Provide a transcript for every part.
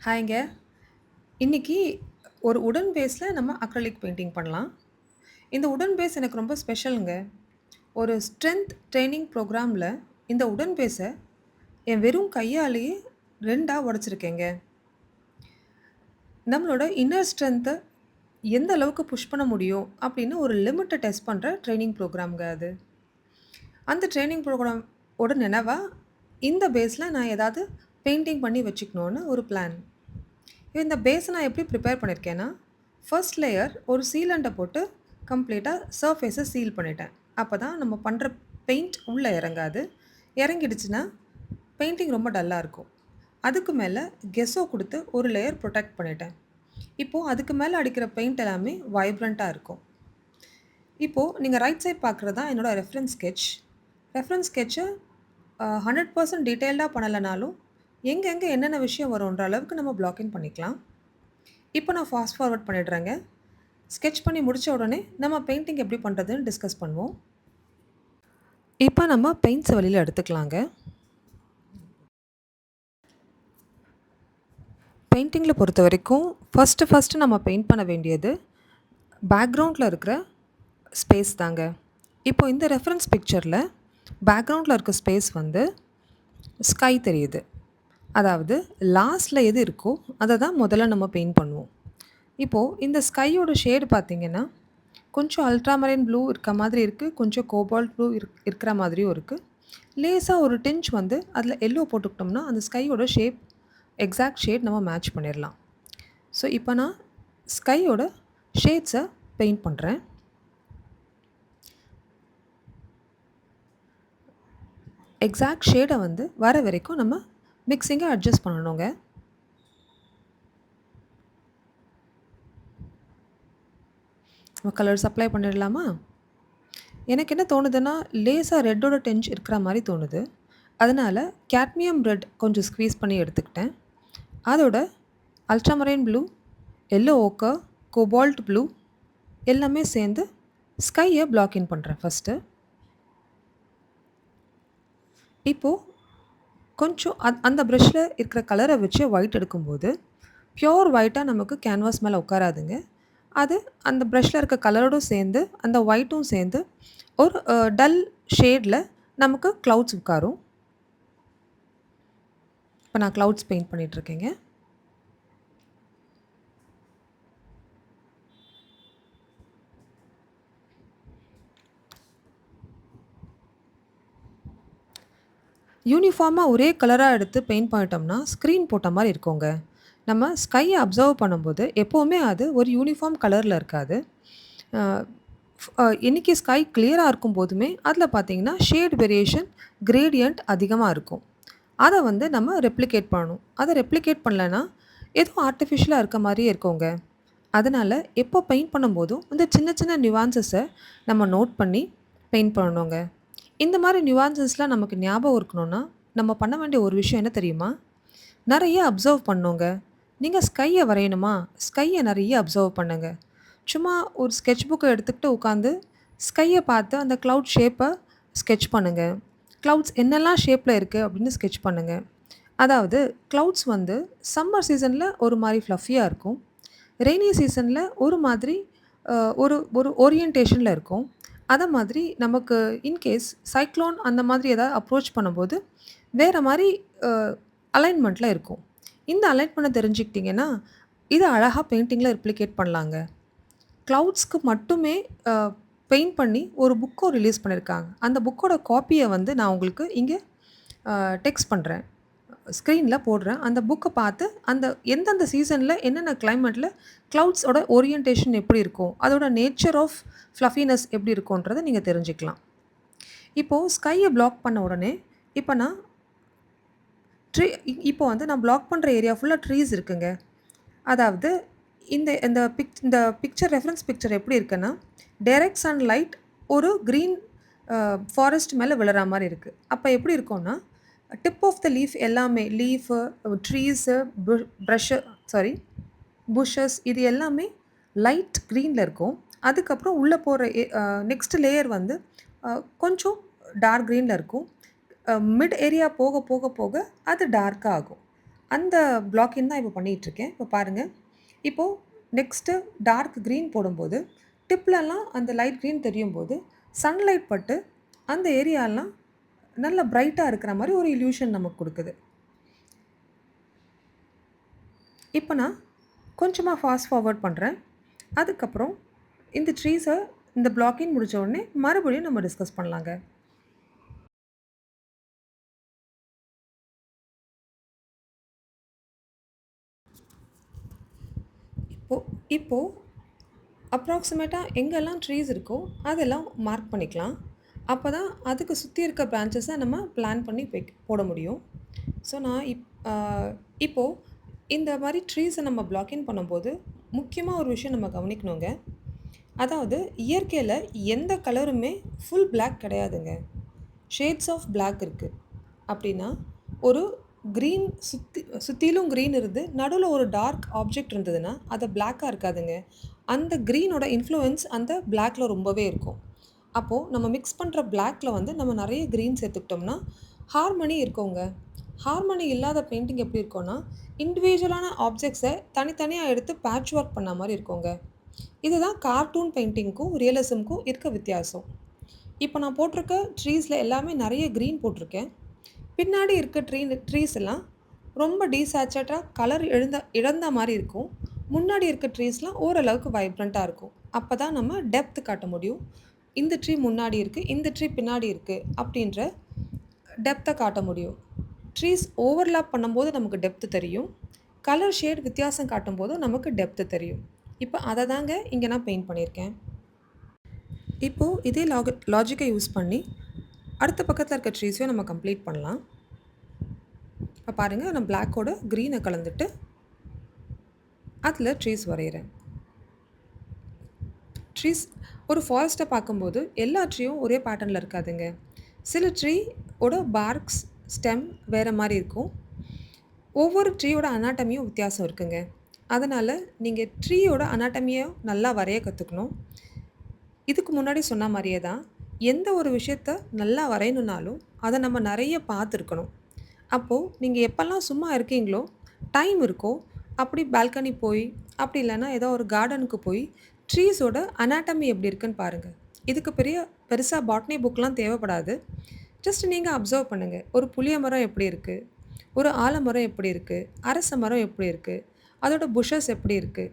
ஹாய்ங்க. இன்னைக்கு ஒரு உடன் பேஸ்ல நம்ம அக்ரிலிக் பெயிண்டிங் பண்ணலாம். இந்த உடன் பேஸ் எனக்கு ரொம்ப ஸ்பெஷல்ங்க. ஒரு ஸ்ட்ரென்த் ட்ரெய்னிங் ப்ரோக்ராம்ல இந்த உடன் பேஸ என் வெறும் கையாலேயே 2ஆ உடைச்சிருக்கேங்க. நம்மளோட இன்னர் ஸ்ட்ரென்த்த எந்த அளவுக்கு புஷ் பண்ண முடியும் அப்படின்னு ஒரு லிமிட்ட டெஸ்ட் பண்ற ட்ரெய்னிங் ப்ரோக்ராம்ங்க அது. அந்த ட்ரெய்னிங் ப்ரோக்ராம் ஓட நினைவா இந்த பேஸ்ல நான் ஏதாவது பெயிண்டிங் பண்ணி வச்சுக்கணும்னு ஒரு பிளான். இந்த பேஸ நான் எப்படி ப்ரிப்பேர் பண்ணியிருக்கேன்னா, ஃபர்ஸ்ட் லேயர் ஒரு சீலண்ட்ட போட்டு கம்ப்ளீட்டா சர்ஃபேஸ சீல் பண்ணிட்டேன். அப்பதான் நம்ம பண்ற பெயிண்ட் உள்ள இறங்காது. இறங்கிடுச்சுன்னா, பெயிண்டிங் ரொம்ப டல்லா இருக்கும். அதுக்கு மேல கெஸ்ஸோ குடுத்து ஒரு லேயர் புரொடெக்ட் பண்ணிட்டேன். இப்போ அதுக்கு மேல அடிக்கிற பெயிண்ட் எல்லாமே வைப்ரன்ட்டா இருக்கும். இப்போ நீங்க ரைட் சைட் பார்க்குறது தான் என்னோட ரெஃபரன்ஸ் ஸ்கெட்ச். ரெஃபரன்ஸ் ஸ்கெட்ச 100% டீட்டெயில்டா பண்ணலனாலும், எங்கெங்க என்னென்ன விஷயம் வரும்ன்ற அளவுக்கு நம்ம பிளாக் இன் பண்ணிக்கலாம். இப்போ நான் ஃபாஸ்ட் ஃபார்வர்ட் பண்ணிடுறேங்க. ஸ்கெட்ச் பண்ணி முடிச்ச உடனே நம்ம பெயிண்டிங் எப்படி பண்ணுறதுன்னு டிஸ்கஸ் பண்ணுவோம். இப்போ நம்ம பெயிண்ட்ஸை வெளியில் எடுத்துக்கலாங்க. பெயிண்டிங்கில் பொறுத்த வரைக்கும் ஃபஸ்ட்டு நம்ம பெயிண்ட் பண்ண வேண்டியது பேக்ரவுண்டில் இருக்கிற ஸ்பேஸ் தாங்க. இப்போ இந்த ரெஃபரன்ஸ் பிக்சரில் பேக்ரவுண்டில் இருக்க ஸ்பேஸ் வந்து ஸ்கை தெரியுது. அதாவது லாஸ்ட்டில் எது இருக்கோ அதை தான் முதல்ல நம்ம பெயிண்ட் பண்ணுவோம். இப்போது இந்த ஸ்கையோட ஷேடு பார்த்தீங்கன்னா கொஞ்சம் அல்ட்ராமரைன் ப்ளூ இருக்க மாதிரி இருக்குது, கொஞ்சம் கோபால்ட் ப்ளூ இருக்கிற மாதிரியும் இருக்குது. லேசாக ஒரு டிஞ்ச் வந்து அதில் எல்லோ போட்டுக்கிட்டோம்னா அந்த ஸ்கையோட ஷேப் எக்ஸாக்ட் ஷேட் நம்ம மேட்ச் பண்ணிடலாம். ஸோ இப்போ நான் ஸ்கையோட ஷேட்ஸை பெயிண்ட் பண்ணுறேன். எக்ஸாக்ட் ஷேடை வந்து வர வரைக்கும் நம்ம மிக்சிங்கை அட்ஜஸ்ட் பண்ணணுங்க. நம்ம கலர்ஸ் அப்ளை பண்ணிடலாமா? எனக்கு என்ன தோணுதுன்னா, லேசாக ரெட்டோட டென்ச் இருக்கிற மாதிரி தோணுது. அதனால் கேட்மியம் ரெட் கொஞ்சம் ஸ்க்வீஸ் பண்ணி எடுத்துக்கிட்டேன். அதோட ultramarine blue, yellow ochre, cobalt blue எல்லாமே சேர்ந்து ஸ்கையை பிளாக் இன் பண்ணுறேன் ஃபஸ்ட்டு. இப்போது கொஞ்சம் அந்த ப்ரஷ்ஷில் இருக்கிற கலரை வச்சு ஒயிட் எடுக்கும்போது பியோர் ஒயிட்டாக நமக்கு கேன்வாஸ் மேலே உட்காராதுங்க. அது அந்த ப்ரஷ்ஷில் இருக்க கலரோடும் சேர்ந்து அந்த ஒயிட்டும் சேர்ந்து ஒரு டல் ஷேடில் நமக்கு க்ளவுட்ஸ் உட்காரும். இப்போ நான் க்ளவுட்ஸ் பெயிண்ட் பண்ணிகிட்ருக்கேங்க. யூனிஃபார்மாக ஒரே கலராக எடுத்து பெயிண்ட் பண்ணிட்டோம்னா ஸ்க்ரீன் போட்ட மாதிரி இருக்குங்க. நம்ம ஸ்கையை அப்சர்வ் பண்ணும்போது எப்போவுமே அது ஒரு யூனிஃபார்ம் கலரில் இருக்காது. இன்றைக்கி ஸ்கை கிளியராக இருக்கும் போதுமே அதில் பார்த்தீங்கன்னா ஷேட் வேரியேஷன் கிரேடியன்ட் அதிகமாக இருக்கும். அதை வந்து நம்ம ரெப்ளிகேட் பண்ணணும். அதை ரெப்ளிகேட் பண்ணலன்னா ஏதோ ஆர்டிஃபிஷியலாக இருக்க மாதிரியே இருக்குங்க. அதனால் எப்போ பெயிண்ட் பண்ணும்போதும் இந்த சின்ன சின்ன நியூவான்சஸை நம்ம நோட் பண்ணி பெயிண்ட் பண்ணணுங்க. இந்த மாதிரி நியூவான்சஸ்லாம் நமக்கு ஞாபகம் இருக்கணும்னா நம்ம பண்ண வேண்டிய ஒரு விஷயம் என்ன தெரியுமா? நிறைய அப்சர்வ் பண்ணணுங்க. நீங்கள் ஸ்கையை வரையணுமா? ஸ்கையை நிறைய அப்சர்வ் பண்ணுங்க. சும்மா ஒரு ஸ்கெட்ச் புக்கை எடுத்துக்கிட்டு உட்காந்து ஸ்கையை பார்த்து அந்த க்ளவுட் ஷேப்பை ஸ்கெட்ச் பண்ணுங்கள். க்ளவுட்ஸ் என்னெல்லாம் ஷேப்பில் இருக்குது அப்படின்னு ஸ்கெட்ச் பண்ணுங்கள். அதாவது க்ளவுட்ஸ் வந்து சம்மர் சீசனில் ஒரு மாதிரி ஃப்ளஃபியாக இருக்கும். ரெய்னி சீசனில் ஒரு மாதிரி ஒரு ஒரு ஓரியன்டேஷனில் இருக்கும். அதை மாதிரி நமக்கு இன்கேஸ் சைக்ளோன் அந்த மாதிரி ஏதாவது அப்ரோச் பண்ணும்போது வேறு மாதிரி அலைன்மெண்ட்டில் இருக்கும். இந்த அலைன்மெண்ட்டை தெரிஞ்சுக்கிட்டிங்கன்னா இதை அழகாக பெயிண்டிங்கில் ரெப்ளிகேட் பண்ணலாங்க. க்ளவுட்ஸ்க்கு மட்டுமே பெயிண்ட் பண்ணி ஒரு புக்கும் ரிலீஸ் பண்ணியிருக்காங்க. அந்த புக்கோட காப்பியை வந்து நான் உங்களுக்கு இங்கே டெக்ஸ்ட் பண்ணுறேன், ஸ்க்ரீனில் போடுறேன். அந்த புக்கை பார்த்து அந்த எந்தெந்த சீசனில் என்னென்ன கிளைமேட்டில் க்ளவுட்ஸோட ஓரியன்டேஷன் எப்படி இருக்கும், அதோட நேச்சர் ஆஃப் ஃப்ளஃபினஸ் எப்படி இருக்கும்ன்றதை நீங்கள் தெரிஞ்சுக்கலாம். இப்போது ஸ்கையை பிளாக் பண்ண உடனே இப்போ நான் இப்போ வந்து நான் பிளாக் பண்ணுற ஏரியா ஃபுல்லாக ட்ரீஸ் இருக்குங்க. அதாவது இந்த பிக்சர் ரெஃபரன்ஸ் பிக்சர் எப்படி இருக்குன்னா, டைரக்ட் சன்லைட் ஒரு க்ரீன் ஃபாரஸ்ட் மேலே விழுற மாதிரி இருக்குது. அப்போ எப்படி இருக்கும்னா, டிப் ஆஃப் த லீஃப் எல்லாமே லீஃபு, ட்ரீஸு, புஷ்ஷஸ் இது எல்லாமே லைட் க்ரீனில் இருக்கும். அதுக்கப்புறம் உள்ளே போகிற நெக்ஸ்ட் லேயர் வந்து கொஞ்சம் டார்க் க்ரீனில் இருக்கும். மிட் ஏரியா போக போக போக அது டார்க்காக ஆகும். அந்த பிளாக்கிங் தான் இப்போ பண்ணிகிட்ருக்கேன். இப்போ பாருங்கள். இப்போது நெக்ஸ்ட்டு டார்க் க்ரீன் போடும்போது டிப்லலாம் அந்த லைட் க்ரீன் தெரியும்போது சன்லைட் பட்டு அந்த ஏரியாலாம் நல்ல பிரைட்டாக இருக்கிற மாதிரி ஒரு இல்யூஷன் நமக்கு கொடுக்குது. இப்போ நான் கொஞ்சமாக ஃபாஸ்ட் ஃபார்வர்ட் பண்ணுறேன். அதுக்கப்புறம் இந்த ட்ரீஸை இந்த பிளாக்கிங் முடிச்ச உடனே மறுபடியும் நம்ம டிஸ்கஸ் பண்ணலாங்க. இப்போது அப்ராக்சிமேட்டாக எங்கெல்லாம் ட்ரீஸ் இருக்கோ அதெல்லாம் மார்க் பண்ணிக்கலாம். அப்போ தான் அதுக்கு சுற்றி இருக்க பிரான்ச்சஸை நம்ம பிளான் பண்ணி போட முடியும். ஸோ நான் இப்போது இந்த மாதிரி ட்ரீஸை நம்ம பிளாக்கிங் பண்ணும்போது முக்கியமாக ஒரு விஷயம் நம்ம கவனிக்கணுங்க. அதாவது இயற்கையில் எந்த கலருமே ஃபுல் பிளாக் கிடையாதுங்க. ஷேட்ஸ் ஆஃப் பிளாக் இருக்குது. அப்படின்னா ஒரு க்ரீன் சுற்றிலும் க்ரீன் இருந்து நடுவில் ஒரு டார்க் ஆப்ஜெக்ட் இருந்ததுன்னா அது பிளாக்காக இருக்காதுங்க. அந்த க்ரீனோட இன்ஃப்ளூயன்ஸ் அந்த பிளாக்கில் ரொம்பவே இருக்கும். அப்போது நம்ம மிக்ஸ் பண்ணுற பிளாக்கில் வந்து நம்ம நிறைய க்ரீன் சேர்த்துக்கிட்டோம்னா ஹார்மனி இருக்கோங்க. ஹார்மனி இல்லாத பெயிண்டிங் எப்படி இருக்கும்னா இண்டிவிஜுவலான ஆப்ஜெக்ட்ஸை தனித்தனியாக எடுத்து பேட்ச் ஒர்க் பண்ண மாதிரி இருக்குங்க. இதுதான் கார்ட்டூன் பெயிண்டிங்க்கும் ரியலிசம்க்கும் இருக்க வித்தியாசம். இப்போ நான் போட்டிருக்க ட்ரீஸில் எல்லாமே நிறைய க்ரீன் போட்டிருக்கேன். பின்னாடி இருக்க ட்ரீஸ் எல்லாம் ரொம்ப டீசேச்சுரேட்டாக கலர் இழந்த மாதிரி இருக்கும். முன்னாடி இருக்க ட்ரீஸ்லாம் ஓரளவுக்கு வைப்ரண்ட்டாக இருக்கும். அப்போ தான் நம்ம டெப்த் காட்ட முடியும். இந்த ட்ரீ முன்னாடி இருக்குது, இந்த ட்ரீ பின்னாடி இருக்குது அப்படின்ற டெப்த்தை காட்ட முடியும். ட்ரீஸ் ஓவர்லாப் பண்ணும்போது நமக்கு டெப்த்து தெரியும். கலர் ஷேட் வித்தியாசம் காட்டும்போது நமக்கு டெப்த்து தெரியும். இப்போ அதை தாங்க இங்கே நான் பெயிண்ட் பண்ணியிருக்கேன். இப்போது இதே லாஜிக்கை யூஸ் பண்ணி அடுத்த பக்கத்தில் இருக்க ட்ரீஸையும் நம்ம கம்ப்ளீட் பண்ணலாம். இப்போ பாருங்கள், நான் பிளாக்கோட க்ரீனை கலந்துட்டு அதில் ட்ரீஸ் வரைகிறேன். ட்ரீஸ் ஒரு ஃபாரஸ்ட்டை பார்க்கும்போது எல்லா ட்ரீயும் ஒரே பேட்டர்னில் இருக்காதுங்க. சில ட்ரீயோட பார்க்ஸ் ஸ்டெம் வேறு மாதிரி இருக்கும். ஒவ்வொரு ட்ரீயோட அனாட்டமியும் வித்தியாசம் இருக்குங்க. அதனால் நீங்கள் ட்ரீயோட அனாட்டமியை நல்லா வரைய கற்றுக்கணும். இதுக்கு முன்னாடி சொன்ன மாதிரியே தான் எந்த ஒரு விஷயத்த நல்லா வரையணுன்னாலும் அதை நம்ம நிறைய பார்த்துருக்கணும். அப்போது நீங்கள் எப்போல்லாம் சும்மா இருக்கீங்களோ, டைம் இருக்கோ, அப்படி பால்கனி போய் அப்படி இல்லைன்னா ஏதோ ஒரு கார்டனுக்கு போய் ட்ரீஸோட அனாட்டமி எப்படி இருக்குன்னு பாருங்கள். இதுக்கு பெருசாக பாட்னி புக்லாம் தேவைப்படாது. ஜஸ்ட் நீங்கள் அப்சர்வ் பண்ணுங்கள். ஒரு புளிய மரம் எப்படி இருக்குது, ஒரு ஆலமரம் எப்படி இருக்குது, அரச மரம் எப்படி இருக்குது, அதோட புஷஸ் எப்படி இருக்குது,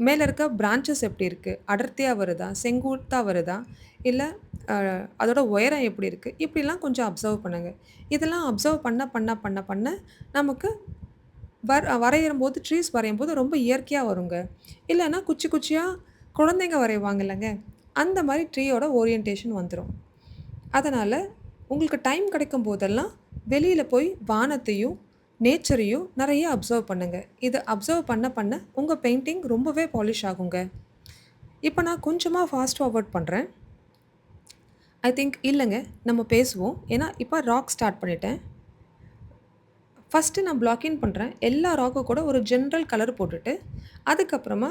மேலே இருக்க பிரான்ச்சஸ் எப்படி இருக்குது, அடர்த்தியாக வருதா, செங்குத்தாக வருதா, இல்லை அதோட உயரம் எப்படி இருக்குது, இப்படிலாம் கொஞ்சம் அப்சர்வ் பண்ணுங்கள். இதெல்லாம் அப்சர்வ் பண்ண பண்ண பண்ண பண்ண நமக்கு வரையும்போது ட்ரீஸ் வரையும்போது ரொம்ப இயற்கையாக வருங்க. இல்லைன்னா குச்சி குச்சியாக குழந்தைங்க வரைவாங்க இல்லைங்க, அந்த மாதிரி ட்ரீயோட ஓரியன்டேஷன் வந்துடும். அதனால் உங்களுக்கு டைம் கிடைக்கும் போதெல்லாம் வெளியில் போய் வானத்தையும் நேச்சரையும் நிறைய அப்சர்வ் பண்ணுங்கள். இதை அப்சர்வ் பண்ண பண்ண உங்கள் பெயிண்டிங் ரொம்பவே பாலிஷ் ஆகுங்க. இப்போ நான் கொஞ்சமாக ஃபாஸ்ட் ஃபார்வர்ட் பண்ணுறேன். ஐ திங்க் இல்லைங்க, நம்ம பேசுவோம். ஏன்னா இப்போ ராக் ஸ்டார்ட் பண்ணிட்டேன். ஃபஸ்ட்டு நான் பிளாக்கிங் பண்ணுறேன். எல்லா ராக்கு கூட ஒரு ஜென்ரல் கலர் போட்டுட்டு அதுக்கப்புறமா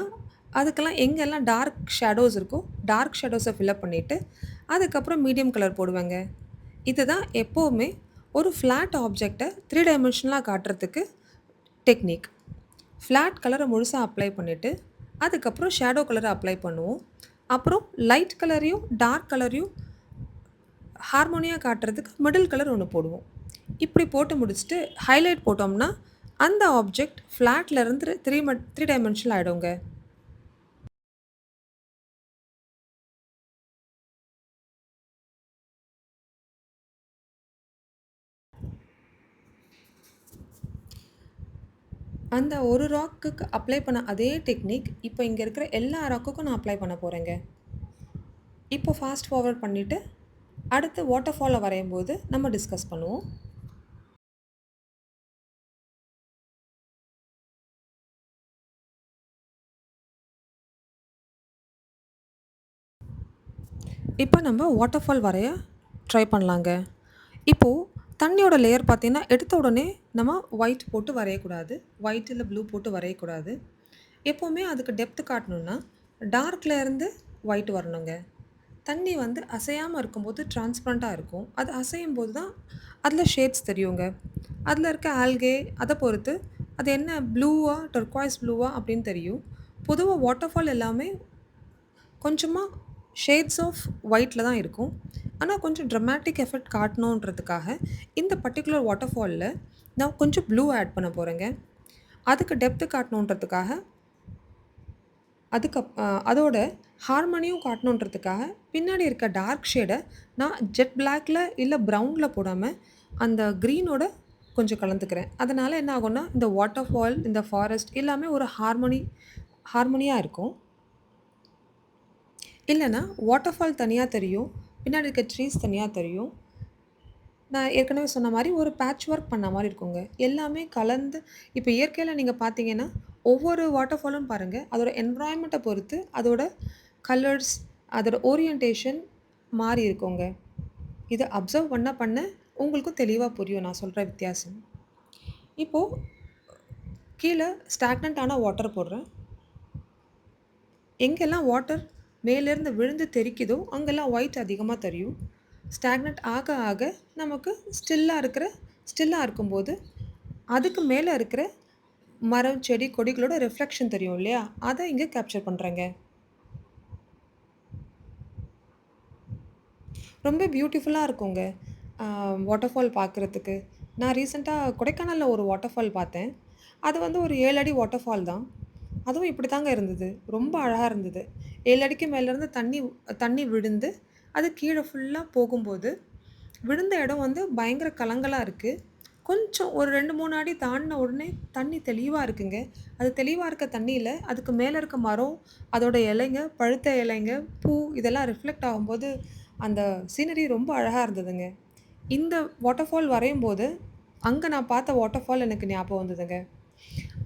அதுக்கெல்லாம் எங்கெல்லாம் டார்க் ஷேடோஸ் இருக்கோ டார்க் ஷேடோஸை ஃபில்அப் பண்ணிவிட்டு அதுக்கப்புறம் மீடியம் கலர் போடுவேங்க. இதுதான் எப்போவுமே ஒரு ஃப்ளாட் ஆப்ஜெக்டை 3 டைமென்ஷனலாக காட்டுறதுக்கு டெக்னிக். ஃப்ளாட் கலரை முழுசாக அப்ளை பண்ணிவிட்டு அதுக்கப்புறம் ஷேடோ கலரை அப்ளை பண்ணுவோம். அப்புறம் லைட் கலரையும் டார்க் கலரையும் ஹார்மோனியாக காட்டுறதுக்கு மிடில் கலர் ஒன்று போடுவோம். இப்படி போட்டு முடிச்சுட்டு ஹைலைட் போட்டோம்னா அந்த ஆப்ஜெக்ட் ஃப்ளாட்லேருந்து 3 டைமென்ஷனல் ஆகிடுங்க. அந்த ஒரு ராக்குக்கு அப்ளை பண்ண அதே டெக்னிக் இப்போ இங்கே இருக்கிற எல்லா ராக்குக்கும் நான் அப்ளை பண்ண போகிறேங்க. இப்போ ஃபாஸ்ட் ஃபார்வர்ட் பண்ணிவிட்டு அடுத்து வாட்டர் ஃபாலை வரையும் போது நம்ம டிஸ்கஸ் பண்ணுவோம். இப்போ நம்ம வாட்டர் ஃபால் வரைய ட்ரை பண்ணலாங்க. இப்போது தண்ணியோட லேயர் பார்த்திங்கன்னா எடுத்த உடனே நம்ம ஒயிட் போட்டு வரையக்கூடாது, ஒயிட் இல்லை ப்ளூ போட்டு வரையக்கூடாது. எப்போவுமே அதுக்கு டெப்த்து காட்டணுன்னா டார்க்லேருந்து ஒயிட் வரணுங்க. தண்ணி வந்து அசையாம இருக்கும்போது டிரான்ஸ்பரண்டா இருக்கும். அது அசையும்போது தான் அதில ஷேட்ஸ் தெரியுங்க. அதில இருக்க ஆல்கே அத பொறுத்து அது என்ன ப்ளூவா, டர்குவாய்ஸ் ப்ளூவா அப்படின்னு தெரியும். பொதுவா வாட்டர்ஃபால் எல்லாமே கொஞ்சமா ஷேட்ஸ் ஆஃப் ஒயிட்ல தான் இருக்கும். ஆனா கொஞ்சம் ட்ரமாட்டிக் எஃபெக்ட் காட்டணுன்றதுக்காக, இந்த பர்ட்டிகுலர் வாட்டர்ஃபால்ல நான் கொஞ்சம் ப்ளூ ஆட் பண்ண போறேங்க. அதுக்கு டெப்த் காட்டணுன்றதுக்காக அதோட ஹார்மனியும் காட்டணுன்றதுக்காக, பின்னாடி இருக்க டார்க் ஷேட நான் ஜெட் பிளாக்ல இல்ல ப்ரவுன்ல போடாம, அந்த கிரீனோட கொஞ்சம் கலந்துக்கிறேன். அதனால என்ன ஆகும்னா, இந்த வாட்டர்ஃபால், இந்த ஃபாரஸ்ட் எல்லாமே ஒரு ஹார்மனியா இருக்கும். இல்லன்னா, வாட்டர்ஃபால் தனியா தெரியும். பின்னாடி இருக்க ட்ரீஸ் தனியா தெரியும். நான் ஏற்கனவே சொன்ன மாரி ஒரு பேட்ச் ஒர்க் பண்ண மாரி இருக்குங்க. எல்லாமே கலந்து இப்ப இயற்கையில நீங்க பார்த்தீங்கன்னா, ஒவ்வொரு வாட்டர்ஃபாலும் பாருங்க, அதோட என்விரான்மென்ட்ட பொறுத்து அதோட கலர்ஸ், அதோட ஓரியன்டேஷன் மாறி இருக்குங்க. இத அப்சர்வ் பண்ண பண்ண உங்களுக்கும் தெளிவா புரியும் நான் சொல்ற வித்தியாசம். இப்போ கீழ ஸ்டாக்னன்ட் ஆன வாட்டர் போடுறேன். எங்கெல்லாம் வாட்டர் மேலேருந்து விழுந்து தெறிக்குதோ, அங்கெல்லாம் ஒயிட் அதிகமா தெரியும். ஸ்டாக்னன்ட் ஆக ஆக நமக்கு ஸ்டில்லா இருக்கும்போது, அதுக்கு மேல இருக்கிற மரம், செடி, கொடிகளோட ரிஃப்ளெக்ஷன் தெரியும் இல்லையா? அத இங்க கேப்சர் பண்றேங்க. ரொம்ப பியூட்டிஃபுல்லா இருக்குங்க. அ வாட்டர்ஃபால் பார்க்குறதுக்கு. நான் ரீசென்ட்டா கொடைக்கானல்ல ஒரு வாட்டர்ஃபால் பார்த்தேன். அது வந்து ஒரு 7 அடி வாட்டர்ஃபால் தான். அதுவும் இப்படித்தாங்க இருந்தது. ரொம்ப அழகா இருந்தது. 7 அடிக்கு மேலருந்து தண்ணி தண்ணி விழுந்து, அது கீழ ஃபுல்லா போகும்போது, விழுந்த இடம் வந்து பயங்கர கலங்கலா இருக்கு. கொஞ்சம் ஒரு 2, 3 அடி தாண்டுன உடனே தண்ணி தெளிவா இருக்குங்க. அது தெளிவா இருக்க தண்ணீல, அதுக்கு மேல இருக்க மரம், அதோட இலைங்க, பழுத்த இலைங்க, பூ இதெல்லாம் ரிஃப்ளெக்ட் ஆகும்போது, அந்த சீனரி ரொம்ப அழகா இருந்ததுங்க. இந்த வாட்டர்ஃபால் வரையும்போது, அங்க நான் பார்த்த வாட்டர்ஃபால் எனக்கு ஞாபகம் வந்ததுங்க.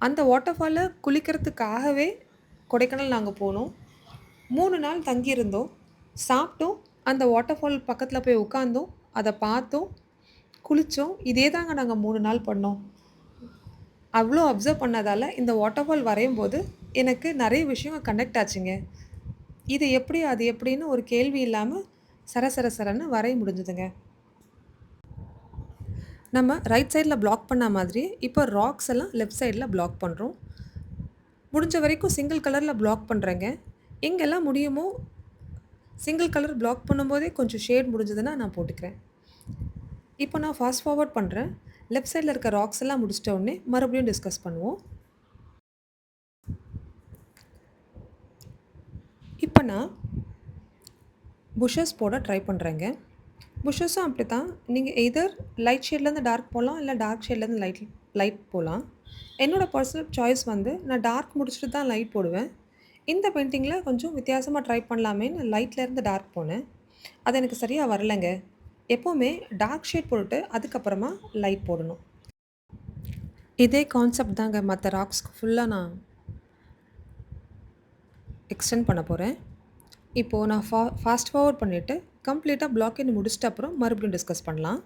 அந்த வாட்டர்ஃபால்ல குளிக்கிறதுக்காகவே கொடைக்கானல் நாங்க போனோம். 3 நாள் தங்கியிருந்தோம். சாப்பிட்டோம். அந்த வாட்டர்ஃபால் பக்கத்தில போய் உட்கார்ந்தோம். அத பார்த்தோம். குளிச்சோம். இதே தாங்க நாங்க 3 நாள் பண்ணோம். அவ்ளோ அப்சர்வ் பண்ணதால, இந்த வாட்டர்ஃபால் வரையும்போது, எனக்கு நெறைய விஷயம் கனெக்ட் ஆச்சுங்க. இது எப்படி, அது எப்படின்னு ஒரு கேள்வி இல்லாம, சர சர சரன்னு வரைய முடிஞ்சதுங்க. நம்ம ரைட் சைட்ல பிளாக் பண்ண மாதிரியே, இப்போ ராக்ஸ் எல்லாம் லெஃப்ட் சைட்ல பிளாக் பண்றோம். முடிஞ்ச வரைக்கும் சிங்கிள் கலர்ல பிளாக் பண்றேங்க. எங்கெல்லாம் முடியுமோ, சிங்கிள் கலர் பிளாக் பண்ணும்போதே கொஞ்சம் ஷேட் முடிஞ்சதுன்னா நான் போட்டுக்கிறேன். இப்போ நான் ஃபாஸ்ட் ஃபார்வர்ட் பண்றேன். லெஃப்ட் சைட்ல இருக்க ராக்ஸ் எல்லாம் முடிச்சிட்ட உடனே, மறுபடியும் டிஸ்கஸ் பண்ணுவோம். இப்ப நான் புஷஸ் போட ட்ரை பண்றேங்க. புஷஸும் அப்படித்தான். நீங்க எய்தர் லைட் ஷேட்லேருந்து டார்க் போலாம், இல்ல டார்க் ஷேட்லேருந்து லைட் போலாம். என்னோட பர்சனல் சாய்ஸ் வந்து நான் டார்க் முடிச்சுட்டு தான் லைட் போடுவேன். இந்த பெயிண்டிங்கில கொஞ்சம் வித்தியாசமா ட்ரை பண்ணலாமேன்னு லைட்லேருந்து டார்க் போனேன். அது எனக்கு சரியா வரலங்க. எப்பவுமே டார்க் ஷேட் போட்டுட்டு அதுக்கப்புறமா லைட் போடணும். இதே கான்செப்ட் தாங்க மத்த ராக்ஸ்க்கு ஃபுல்லா நான் எக்ஸ்டெண்ட் பண்ண போறேன். இப்போ நான் ஃபாஸ்ட் ஃபார்வர்ட் பண்ணிட்டு, கம்ப்ளீட்டா பிளாக்கிங் முடிச்சிட்ட அப்புறம் மறுபடியும் டிஸ்கஸ் பண்ணலாம்.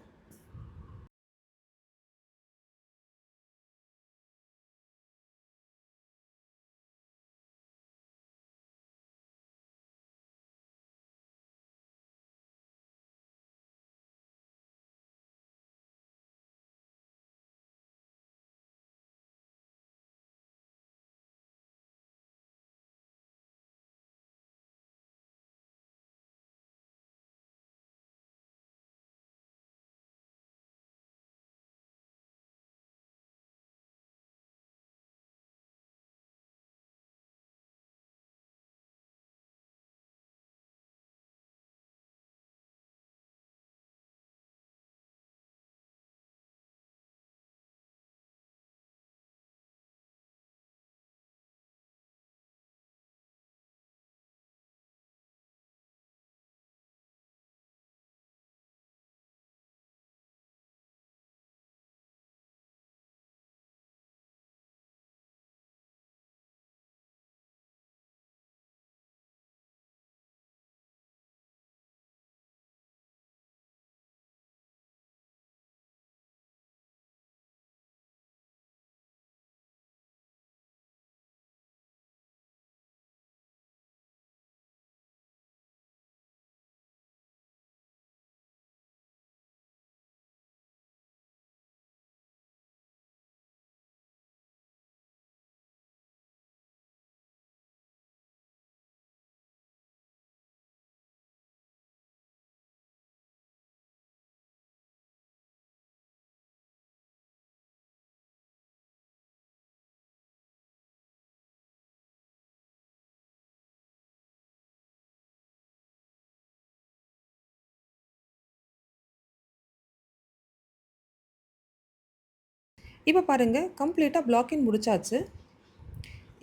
இப்போ பாருங்கள் கம்ப்ளீட்டாக பிளாக்கிங் முடிச்சாச்சு.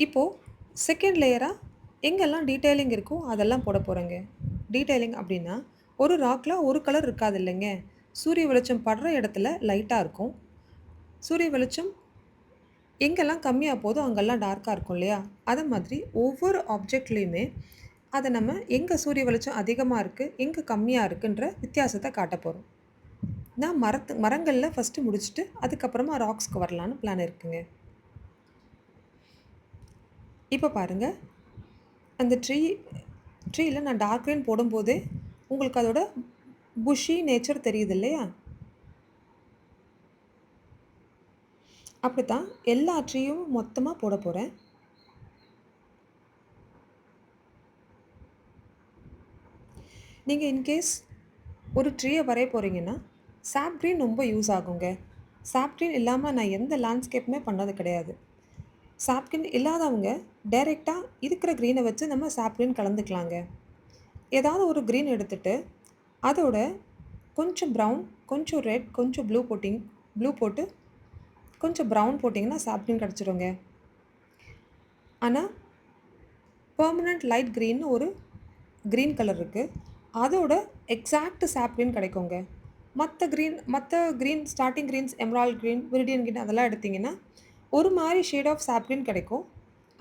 இப்போது செகண்ட் லேயராக எங்கெல்லாம் டீட்டெயிலிங் இருக்கோ அதெல்லாம் போட போகிறேங்க. டீட்டெயிலிங் அப்படின்னா ஒரு ராக்ல ஒரு கலர் இருக்காது இல்லைங்க. சூரிய வெளிச்சம் படுற இடத்துல லைட்டாக இருக்கும். சூரிய வெளிச்சம் எங்கெல்லாம் கம்மியாக போதோ அங்கெல்லாம் டார்க்காக இருக்கும் இல்லையா? அதை மாதிரி ஒவ்வொரு ஆப்ஜெக்ட்லேயுமே அதை நம்ம எங்கே சூரிய வெளிச்சம் அதிகமாக இருக்குது, எங்கே கம்மியாக இருக்குன்ற வித்தியாசத்தை காட்ட போகிறோம். நான் மரங்களில் ஃபஸ்ட்டு முடிச்சுட்டு அதுக்கப்புறமா ராக்ஸ்க்கு வரலான்னு பிளான் இருக்குங்க. இப்போ பாருங்கள், அந்த ட்ரீயில் நான் டார்க் க்ரீன் போடும்போதே உங்களுக்கு அதோட புஷி நேச்சர் தெரியுது இல்லையா? அப்படித்தான் எல்லா ட்ரீயும் மொத்தமாக போட போகிறேன். நீங்கள் இன்கேஸ் ஒரு ட்ரீயை வரைய போகிறீங்கன்னா சாப் க்ரீன் ரொம்ப யூஸ் ஆகுங்க. சாப் க்ரீன் இல்லாமல் நான் எந்த லேண்ட்ஸ்கேப்புமே பண்ணது கிடையாது. சாப் க்ரீன் இல்லாதவங்க டைரெக்டாக இருக்கிற க்ரீனை வச்சு நம்ம சாப் க்ரீன் கலந்துக்கலாங்க. ஏதாவது ஒரு க்ரீன் எடுத்துகிட்டு அதோட கொஞ்சம் ப்ரௌன், கொஞ்சம் ரெட், கொஞ்சம் ப்ளூ போட்டு கொஞ்சம் ப்ரௌன் போட்டிங்கன்னா சாப் க்ரீன் கிடச்சிருங்க. ஆனால் பெர்மனண்ட் லைட் க்ரீன்னு ஒரு க்ரீன் கலர் இருக்குது. அதோட எக்ஸாக்ட் சாப் க்ரீன் கிடைக்குங்க. மற்ற green starting greens emerald green, viridian green அதெல்லாம் எடுத்திங்கன்னா ஒரு மாதிரி ஷேட் ஆஃப் சாப் க்ரீன் கிடைக்கும்.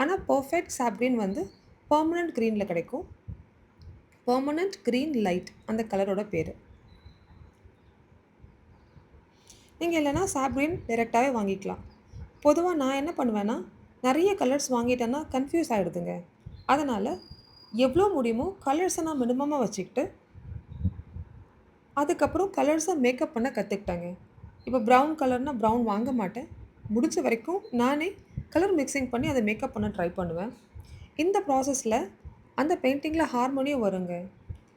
ஆனால் பர்ஃபெக்ட் சாப் க்ரீன் வந்து பெர்மனண்ட் க்ரீனில் கிடைக்கும். பெர்மனண்ட் க்ரீன் லைட் அந்த கலரோட பேர். நீங்கள் இல்லைனா சாப் க்ரீன் டைரெக்டாகவே வாங்கிக்கலாம். பொதுவாக நான் என்ன பண்ணுவேன்னா நிறைய கலர்ஸ் வாங்கிட்டேன்னா கன்ஃபியூஸ் ஆகிடுதுங்க. அதனால் எவ்வளோ முடியுமோ கலர்ஸை நான் மினிமமாக வச்சுக்கிட்டு அதுக்கப்புறம் கலர்ஸை மேக்கப் பண்ண கற்றுக்கிட்டேங்க. இப்போ ப்ரௌன் கலர்னால் ப்ரௌன் வாங்க மாட்டேன். முடிஞ்ச வரைக்கும் நானே கலர் மிக்சிங் பண்ணி அதை மேக்கப் பண்ண ட்ரை பண்ணுவேன். இந்த ப்ராசஸில் அந்த பெயிண்டிங்கில் ஹார்மோனியும் வருங்க.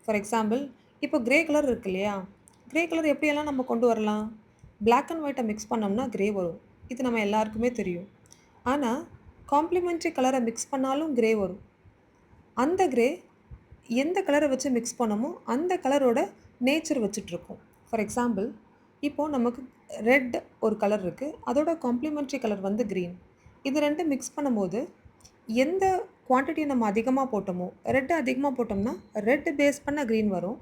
ஃபார் எக்ஸாம்பிள் இப்போ க்ரே கலர் இருக்கு இல்லையா? க்ரே கலர் எப்படியெல்லாம் நம்ம கொண்டு வரலாம்? பிளாக் அண்ட் ஒயிட்டை மிக்ஸ் பண்ணோம்னா க்ரே வரும். இது நம்ம எல்லாருக்குமே தெரியும். ஆனால் காம்ப்ளிமெண்ட்ரி கலரை மிக்ஸ் பண்ணாலும் க்ரே வரும். அந்த க்ரே எந்த கலரை வச்சு மிக்ஸ் பண்ணமோ அந்த கலரோட நேச்சர் வச்சுட்ருக்கோம். ஃபார் எக்ஸாம்பிள் இப்போது நமக்கு ரெட் ஒரு கலர் இருக்குது, அதோட காம்ப்ளிமெண்ட்ரி கலர் வந்து க்ரீன். இது ரெண்டும் மிக்ஸ் பண்ணும்போது எந்த குவான்டிட்டியை நம்ம அதிகமாக போட்டோமோ, ரெட் அதிகமாக போட்டோம்னா ரெட் பேஸ் பண்ண க்ரீன் வரும்.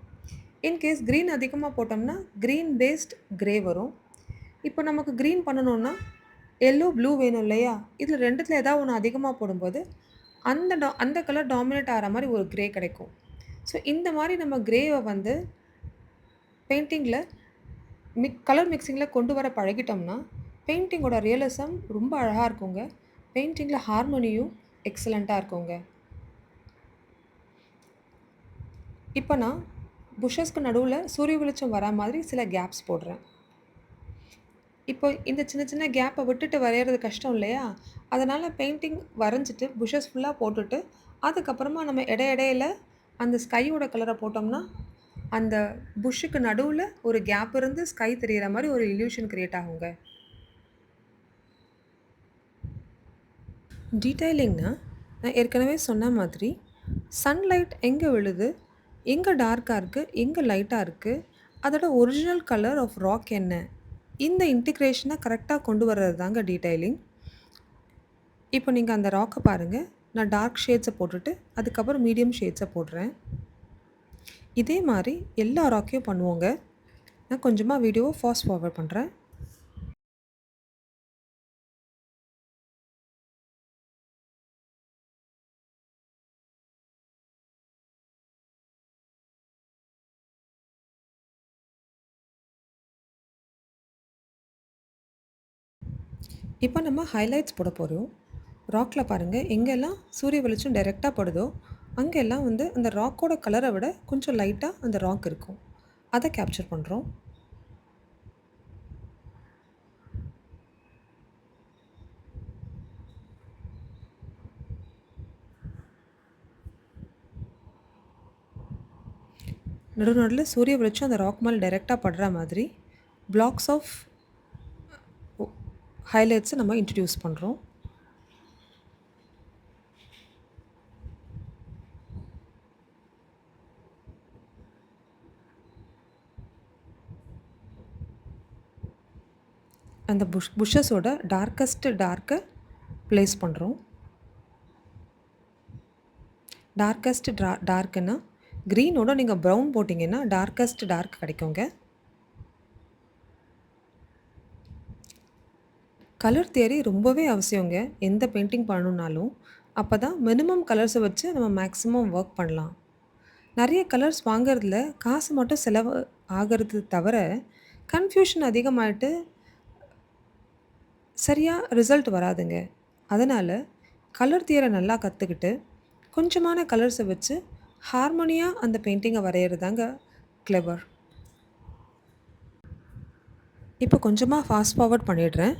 இன்கேஸ் க்ரீன் அதிகமாக போட்டோம்னா க்ரீன் பேஸ்ட் க்ரே வரும். இப்போ நமக்கு க்ரீன் பண்ணணுன்னா எல்லோ, ப்ளூ வேணும் இல்லையா? இதில் ரெண்டுத்தில் ஏதாவது ஒன்று அதிகமாக போடும்போது அந்த கலர் டாமினேட் ஆகிற மாதிரி ஒரு க்ரே கிடைக்கும். ஸோ இந்த மாதிரி நம்ம க்ரேவை வந்து பெயிண்டிங்கில் கலர் மிக்சிங்கில் கொண்டு வர பழகிட்டோம்னா பெயிண்டிங்கோட ரியலிசம் ரொம்ப அழகாக இருக்குங்க. பெயிண்டிங்கில் ஹார்மோனியும் எக்ஸலண்ட்டாக இருக்குங்க. இப்போ நான் புஷஸ்க்கு நடுவில் சூரிய வெளிச்சம் வரா மாதிரி சில கேப்ஸ் போடுறேன். இப்போ இந்த சின்ன சின்ன கேப்பை விட்டுட்டு வரைகிறது கஷ்டம் இல்லையா? அதனால் பெயிண்டிங் வரைஞ்சிட்டு புஷஸ் ஃபுல்லாக போட்டுட்டு அதுக்கப்புறமா நம்ம இடையில அந்த ஸ்கையோட கலரை போட்டோம்னா அந்த புஷ்ஷுக்கு நடுவில் ஒரு கேப் இருந்து ஸ்கை தெரிகிற மாதிரி ஒரு இல்யூஷன் க்ரியேட் ஆகுங்க. டீட்டெயிலிங்னா நான் ஏற்கனவே சொன்ன மாதிரி சன்லைட் எங்கே விழுது, எங்கே டார்க்காக இருக்குது, எங்கே லைட்டாக இருக்குது, அதோட ஒரிஜினல் கலர் ஆஃப் ராக் என்ன, இந்த இன்டிக்ரேஷனை கரெக்டாக கொண்டு வர்றது தாங்க டீட்டெயிலிங். இப்போ நீங்கள் அந்த ராக்கை பாருங்கள். நான் டார்க் ஷேட்ஸை போட்டுட்டு அதுக்கப்புறம் மீடியம் ஷேட்ஸை போடுறேன். இதே மாதிரி எல்லா ராக்கையும் பண்ணுவோங்க. நான் கொஞ்சமாக வீடியோவை ஃபாஸ்ட் ஃபார்வர்ட் பண்ணுறேன். இப்போ நம்ம ஹைலைட்ஸ் போட போகிறோம். ராக்கில் பாருங்கள், எங்கெல்லாம் சூரிய வெளிச்சம் டைரெக்டாக படுதோ அங்கெல்லாம் வந்து அந்த ராக்கோட கலரை விட கொஞ்சம் லைட்டாக அந்த ராக் இருக்கும். அதை கேப்சர் பண்ணுறோம். நடுவில் சூரிய வெளிச்சம் அந்த ராக் மேலே டைரெக்டாக படுற மாதிரி பிளாக்ஸ் ஆஃப் ஹைலைட்ஸை நம்ம இன்ட்ரடியூஸ் பண்ணுறோம். அந்த புஷ்ஷஸோட டார்க்கை ப்ளேஸ் பண்ணுறோம். டார்க்குன்னா க்ரீனோட நீங்கள் ப்ரௌன் போட்டிங்கன்னா டார்க் கிடைக்குங்க. கலர் தியரி ரொம்பவே அவசியங்க எந்த பெயிண்டிங் பண்ணணுன்னாலும். அப்போ தான் மினிமம் கலர்ஸை வச்சு நம்ம மேக்ஸிமம் ஒர்க் பண்ணலாம். நிறைய கலர்ஸ் வாங்குறதுல காசு மட்டும் செலவு ஆகிறது தவிர கன்ஃப்யூஷன் அதிகமாயிட்டு சரியாக ரிசல்ட் வராதுங்க. அதனால் கலர் தியரை நல்லா கற்றுக்கிட்டு கொஞ்சமான கலர்ஸை வச்சு ஹார்மோனியாக அந்த பெயிண்டிங்கை வரைகிறதாங்க கிளெவர். இப்போ கொஞ்சமாக ஃபாஸ்ட் ஃபார்வர்ட் பண்ணிடுறேன்.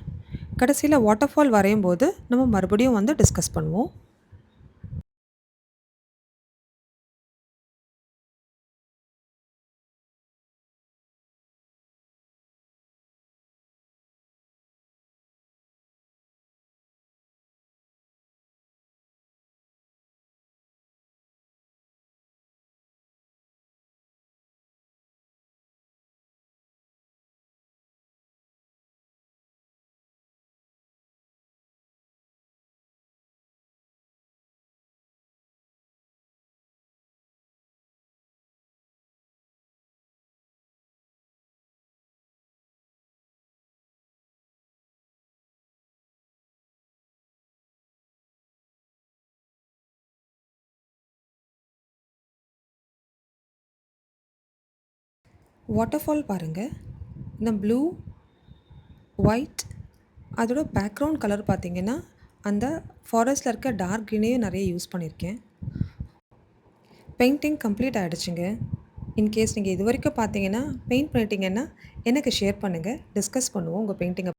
கடைசியில் வாட்டர்ஃபால் வரையும் போது நம்ம மறுபடியும் வந்து டிஸ்கஸ் பண்ணுவோம். வாட்டர்ஃபால் பாருங்கள். இந்த ப்ளூ, ஒயிட், அதோட பேக்ரவுண்ட் கலர் பார்த்திங்கன்னா அந்த ஃபாரஸ்ட்டில் இருக்க டார்க் க்ரீனையும் நிறைய யூஸ் பண்ணியிருக்கேன். Painting complete ஆகிடுச்சுங்க. இன்கேஸ் நீங்கள் இது வரைக்கும் பார்த்தீங்கன்னா பெயிண்ட் பண்ணிட்டீங்கன்னா எனக்கு ஷேர் பண்ணுங்கள், டிஸ்கஸ் பண்ணுவோம் உங்கள் பெயிண்டிங்கை.